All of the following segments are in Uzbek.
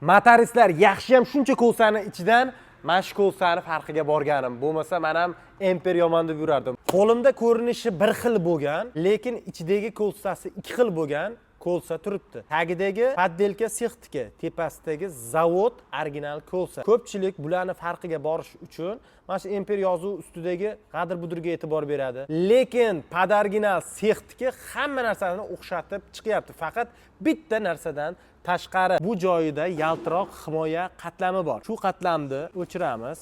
Motoristlar, yaxshi ham shuncha ko'sani ichidan mana shu ko'sani farqiga borganim. Bo'lmasa men ham Emper yomon deb yurardim. Qo'limda ko'rinishi bir xil bo'lgan, lekin ichidagi ko'sasi ikki xil bo'lgan. Ko'lsa turibdi. Tagidagi poddelka sextiki, tepasidagi zavod original ko'lsa. Ko'pchilik bularni farqiga borish uchun mana shu Emper yozuvi ustidagi g'adir-budurga e'tibor beradi. Lekin podoriginal sextiki hamma narsani o'xshatib chiqyapti. Faqat bitta narsadan tashqari bu joyida yaltiroq himoya qatlami bor. Shu qatlamni o'chiramiz.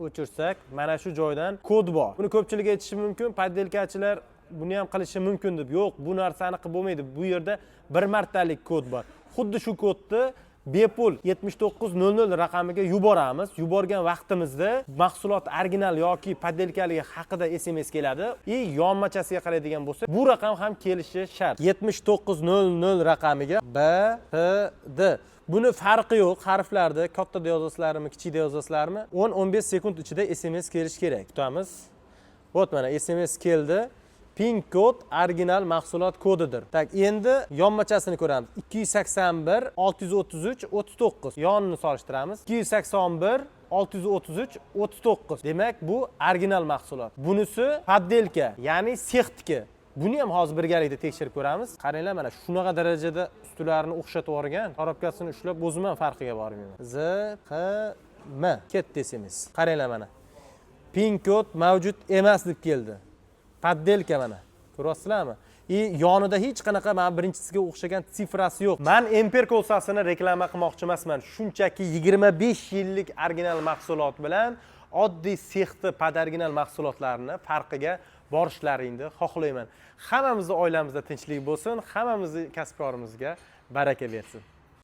O'chirsak, mana shu joydan kod bor. Buni ko'pchilik aytishi mumkin, poddelkachilar buni ham qilishi mumkin deb. Yo'q, bu narsani qilib bo'lmaydi. Bu yerda bir martalik kod bor. Xuddi shu kodni bepul 7900 raqamiga yuboramiz. Yuborgan vaqtimizda mahsulot original yoki poddelkaligi haqida SMS keladi. Yonmachasiga qaraydigan bo'lsa, bu raqam ham kelishi shart. 7900 raqamiga BPD. Buni farqi yo'q, harflarda kattada yozasizlarmi, kichikda yozasizlarmi? 10-15 sekund ichida SMS kelishi kerak. Kutamiz. Bo't, mana SMS keldi. PIN kod original mahsulot kodidir. Tak, endi yonmachasini ko'ramiz. 281 633 39. Yonini solishtiramiz. 281 633 39. Demak, bu original mahsulot. Bunisi poddelka, ya'ni sextiki. Buni ham hozir birgalikda tekshirib ko'ramiz. Qaranglar, mana shunaqa darajada ustilarini o'xshatib o'rgan. Korobkasini ushlab o'zim ham farqiga bormayman. ZQM ketdi desimiz. Qaranglar, mana PIN kod mavjud emas deb keldi. Poddelka mana. Ko'ryapsizlarmi? Yonida hech qanaqa men birinchisiga o'xshagan sifrasi yo'q. Men Emper ko'sasini reklama qilmoqchi emasman. Shunchaki 25 yillik original mahsulot bilan oddiy sexti podoriginal mahsulotlarni farqiga borishlaringni xohlayman. Hammamizning oilamizda tinchlik bo'lsin, hammamizning kasbkorimizga baraka bersin.